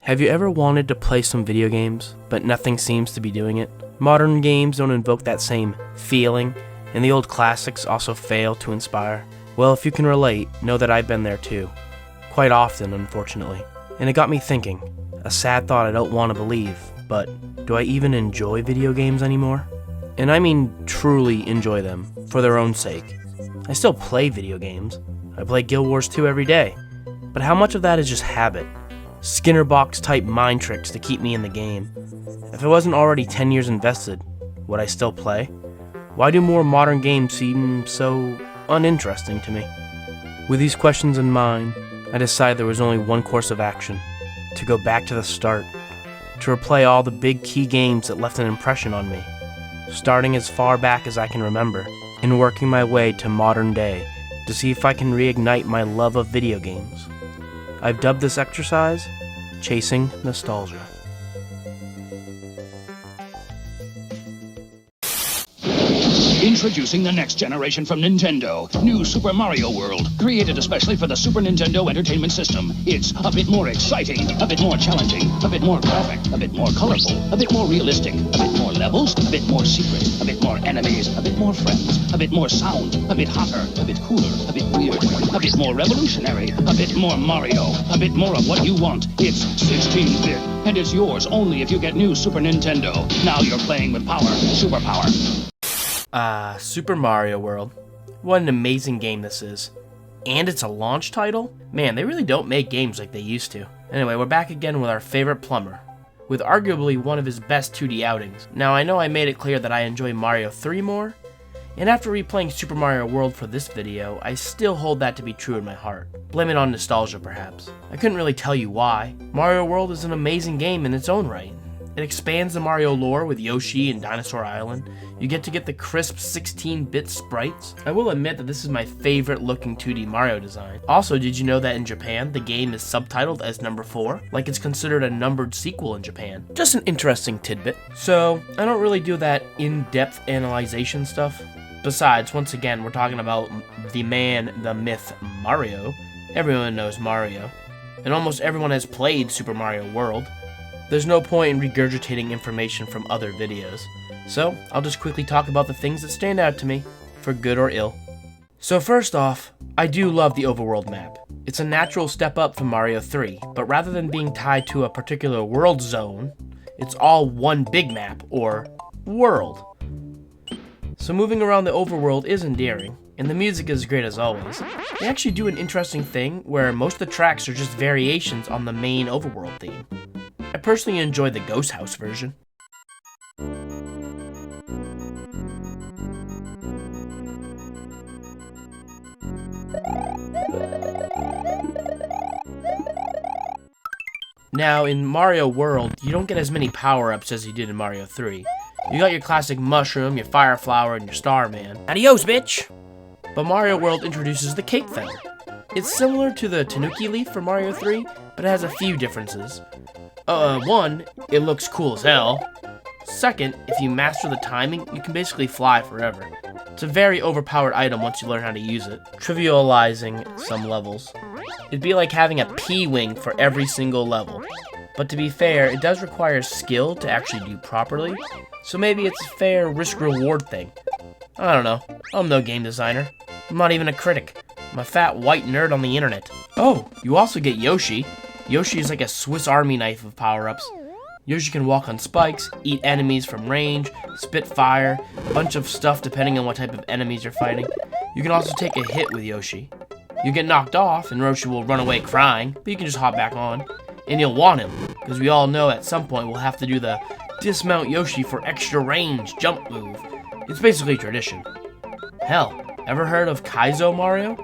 Have you ever wanted to play some video games, but nothing seems to be doing it? Modern games don't invoke that same feeling, and the old classics also fail to inspire. Well, if you can relate, know that I've been there too. Quite often, unfortunately. And it got me thinking, a sad thought I don't want to believe, but do I even enjoy video games anymore? And I mean truly enjoy them, for their own sake. I still play video games. I play Guild Wars 2 every day. But how much of that is just habit? Skinner box type mind tricks to keep me in the game. If I wasn't already 10 years invested, would I still play? Why do more modern games seem so uninteresting to me? With these questions in mind, I decided there was only one course of action: to go back to the start, to replay all the big key games that left an impression on me, starting as far back as I can remember, and working my way to modern day to see if I can reignite my love of video games. I've dubbed this exercise Chasing Nostalgia. Introducing the next generation from Nintendo. New Super Mario World. Created especially for the Super Nintendo Entertainment System. It's a bit more exciting, a bit more challenging, a bit more graphic, a bit more colorful, a bit more realistic, a bit more levels, a bit more secret, a bit more enemies, a bit more friends, a bit more sound, a bit hotter, a bit cooler, a bit weird, a bit more revolutionary, a bit more Mario, a bit more of what you want. It's 16-bit, and it's yours only if you get new Super Nintendo. Now you're playing with power, superpower. Super Mario World. What an amazing game this is. And it's a launch title? Man, they really don't make games like they used to. Anyway, we're back again with our favorite plumber, with arguably one of his best 2D outings. Now, I know I made it clear that I enjoy Mario 3 more, and after replaying Super Mario World for this video, I still hold that to be true in my heart. Blame it on nostalgia, perhaps. I couldn't really tell you why. Mario World is an amazing game in its own right. It expands the Mario lore with Yoshi and Dinosaur Island. You get the crisp 16-bit sprites. I will admit that this is my favorite looking 2D Mario design. Also, did you know that in Japan, the game is subtitled as number 4? Like it's considered a numbered sequel in Japan. Just an interesting tidbit. So, I don't really do that in-depth analyzation stuff. Besides, once again, we're talking about the man, the myth, Mario. Everyone knows Mario. And almost everyone has played Super Mario World. There's no point in regurgitating information from other videos, so I'll just quickly talk about the things that stand out to me, for good or ill. So first off, I do love the overworld map. It's a natural step up from Mario 3, but rather than being tied to a particular world zone, it's all one big map, or world. So moving around the overworld is endearing, and the music is great as always. They actually do an interesting thing where most of the tracks are just variations on the main overworld theme. I personally enjoy the Ghost House version. Now, in Mario World, you don't get as many power-ups as you did in Mario 3. You got your classic mushroom, your fire flower, and your Starman. Adios, bitch! But Mario World introduces the Cape Feather. It's similar to the Tanuki Leaf for Mario 3, but it has a few differences. One, it looks cool as hell. Second, if you master the timing, you can basically fly forever. It's a very overpowered item once you learn how to use it, trivializing some levels. It'd be like having a P-wing for every single level. But to be fair, it does require skill to actually do properly, so maybe it's a fair risk-reward thing. I don't know. I'm no game designer. I'm not even a critic. I'm a fat white nerd on the internet. Oh, you also get Yoshi. Yoshi is like a Swiss Army knife of power-ups. Yoshi can walk on spikes, eat enemies from range, spit fire, a bunch of stuff depending on what type of enemies you're fighting. You can also take a hit with Yoshi. You get knocked off and Yoshi will run away crying, but you can just hop back on. And you'll want him, because we all know at some point we'll have to do the dismount Yoshi for extra range jump move. It's basically tradition. Hell, ever heard of Kaizo Mario?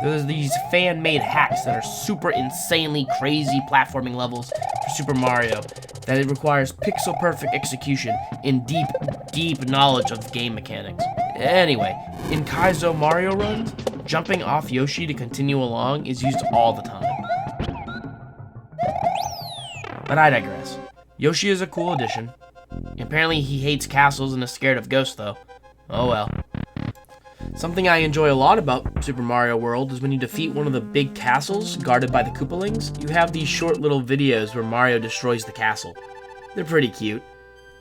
There's these fan-made hacks that are super insanely crazy platforming levels for Super Mario that it requires pixel-perfect execution and deep knowledge of game mechanics. Anyway, in Kaizo Mario runs, jumping off Yoshi to continue along is used all the time. But I digress. Yoshi is a cool addition. Apparently he hates castles and is scared of ghosts though. Oh well. Something I enjoy a lot about Super Mario World is when you defeat one of the big castles guarded by the Koopalings, you have these short little videos where Mario destroys the castle. They're pretty cute.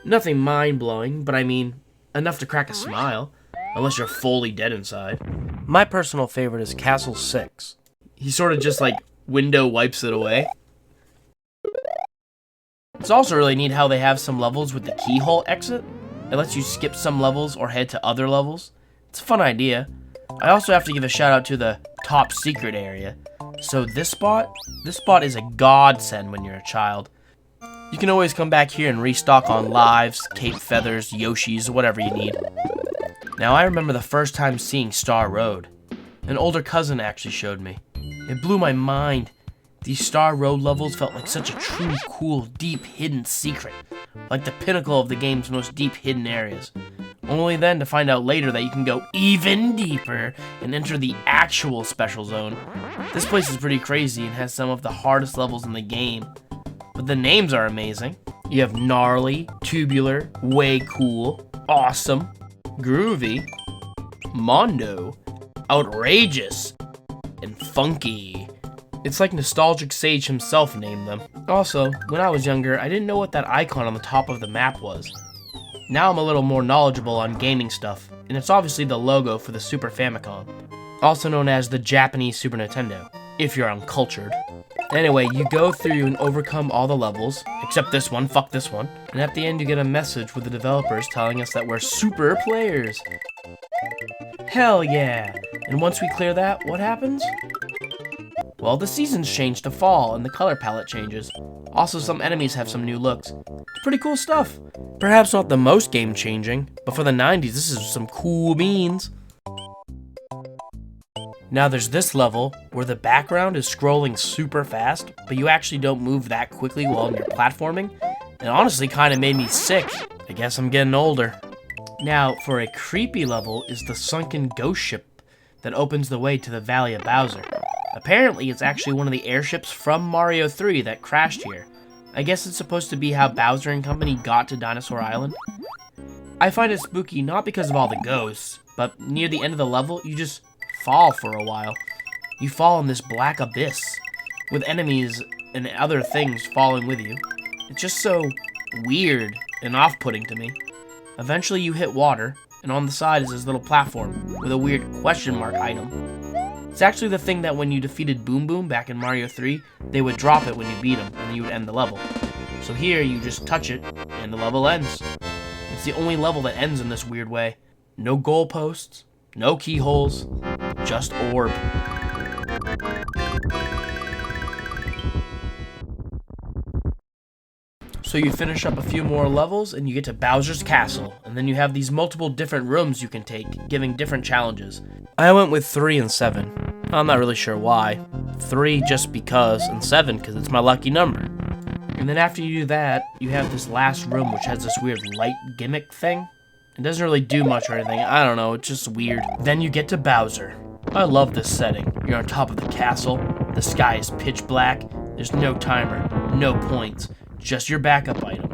Nothing mind-blowing, but I mean, enough to crack a smile, unless you're fully dead inside. My personal favorite is Castle 6. He sort of just like window wipes it away. It's also really neat how they have some levels with the keyhole exit. It lets you skip some levels or head to other levels. It's a fun idea. I also have to give a shout out to the top secret area. So this spot is a godsend when you're a child. You can always come back here and restock on lives, cape feathers, Yoshis, whatever you need. Now I remember the first time seeing Star Road. An older cousin actually showed me. It blew my mind. These Star Road levels felt like such a true, cool, deep, hidden secret. Like the pinnacle of the game's most deep, hidden areas. Only then to find out later that you can go even deeper and enter the actual special zone. This place is pretty crazy and has some of the hardest levels in the game. But the names are amazing. You have Gnarly, Tubular, Way Cool, Awesome, Groovy, Mondo, Outrageous, and Funky. It's like Nostalgic Sage himself named them. Also, when I was younger, I didn't know what that icon on the top of the map was. Now I'm a little more knowledgeable on gaming stuff, and it's obviously the logo for the Super Famicom, also known as the Japanese Super Nintendo, if you're uncultured. Anyway, you go through and overcome all the levels, except this one, fuck this one, and at the end you get a message with the developers telling us that we're super players. Hell yeah! And once we clear that, what happens? Well, the seasons change to fall and the color palette changes. Also, some enemies have some new looks. It's pretty cool stuff. Perhaps not the most game-changing, but for the 90s, this is some cool beans. Now there's this level where the background is scrolling super fast, but you actually don't move that quickly while you're platforming. It honestly kind of made me sick. I guess I'm getting older. Now, for a creepy level is the sunken ghost ship that opens the way to the Valley of Bowser. Apparently, it's actually one of the airships from Mario 3 that crashed here. I guess it's supposed to be how Bowser and company got to Dinosaur Island. I find it spooky not because of all the ghosts, but near the end of the level, you just fall for a while. You fall in this black abyss, with enemies and other things falling with you. It's just so weird and off-putting to me. Eventually you hit water, and on the side is this little platform with a weird question mark item. It's actually the thing that when you defeated Boom Boom back in Mario 3, they would drop it when you beat him, and then you would end the level. So here, you just touch it, and the level ends. It's the only level that ends in this weird way. No goalposts, no keyholes, just orb. So you finish up a few more levels and you get to Bowser's Castle, and then you have these multiple different rooms you can take, giving different challenges. I went with 3 and 7. I'm not really sure why. 3 just because, and 7 because it's my lucky number. And then after you do that, you have this last room which has this weird light gimmick thing. It doesn't really do much or anything, I don't know, it's just weird. Then you get to Bowser. I love this setting. You're on top of the castle, the sky is pitch black, there's no timer, no points. Just your backup item.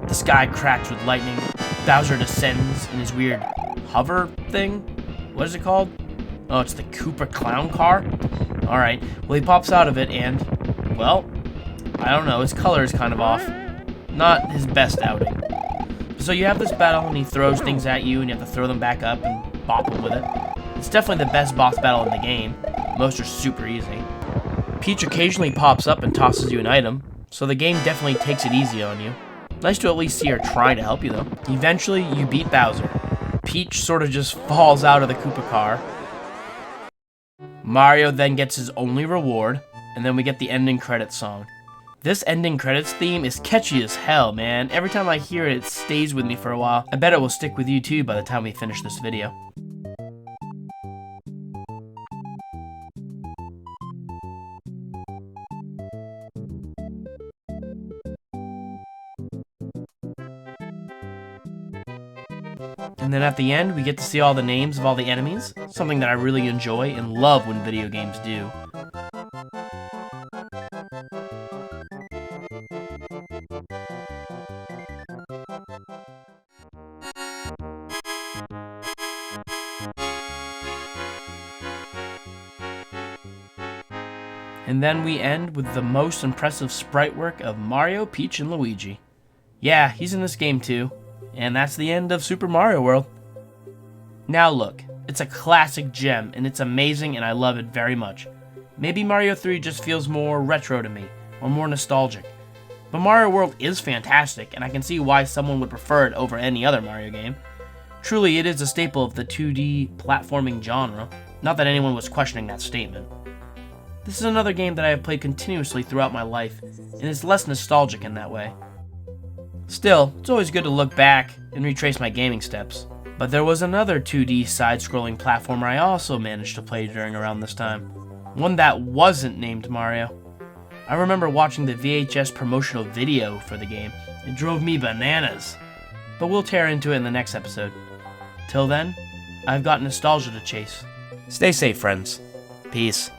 The sky cracks with lightning. Bowser descends in his weird hover thing. What is it called? Oh, it's the Koopa Clown Car? Alright, well he pops out of it and, well, I don't know, his color is kind of off. Not his best outing. So you have this battle and he throws things at you and you have to throw them back up and bop them with it. It's definitely the best boss battle in the game. Most are super easy. Peach occasionally pops up and tosses you an item. So the game definitely takes it easy on you. Nice to at least see her try to help you though. Eventually, you beat Bowser. Peach sort of just falls out of the Koopa car. Mario then gets his only reward, and then we get the ending credits song. This ending credits theme is catchy as hell, man. Every time I hear it, it stays with me for a while. I bet it will stick with you too by the time we finish this video. And then at the end, we get to see all the names of all the enemies, something that I really enjoy and love when video games do. And then we end with the most impressive sprite work of Mario, Peach, and Luigi. Yeah, he's in this game too. And that's the end of Super Mario World. Now look, it's a classic gem, and it's amazing, and I love it very much. Maybe Mario 3 just feels more retro to me, or more nostalgic. But Mario World is fantastic, and I can see why someone would prefer it over any other Mario game. Truly, it is a staple of the 2D platforming genre, not that anyone was questioning that statement. This is another game that I have played continuously throughout my life, and is less nostalgic in that way. Still, it's always good to look back and retrace my gaming steps. But there was another 2D side-scrolling platformer I also managed to play during around this time. One that wasn't named Mario. I remember watching the VHS promotional video for the game. It drove me bananas. But we'll tear into it in the next episode. Till then, I've got nostalgia to chase. Stay safe, friends. Peace.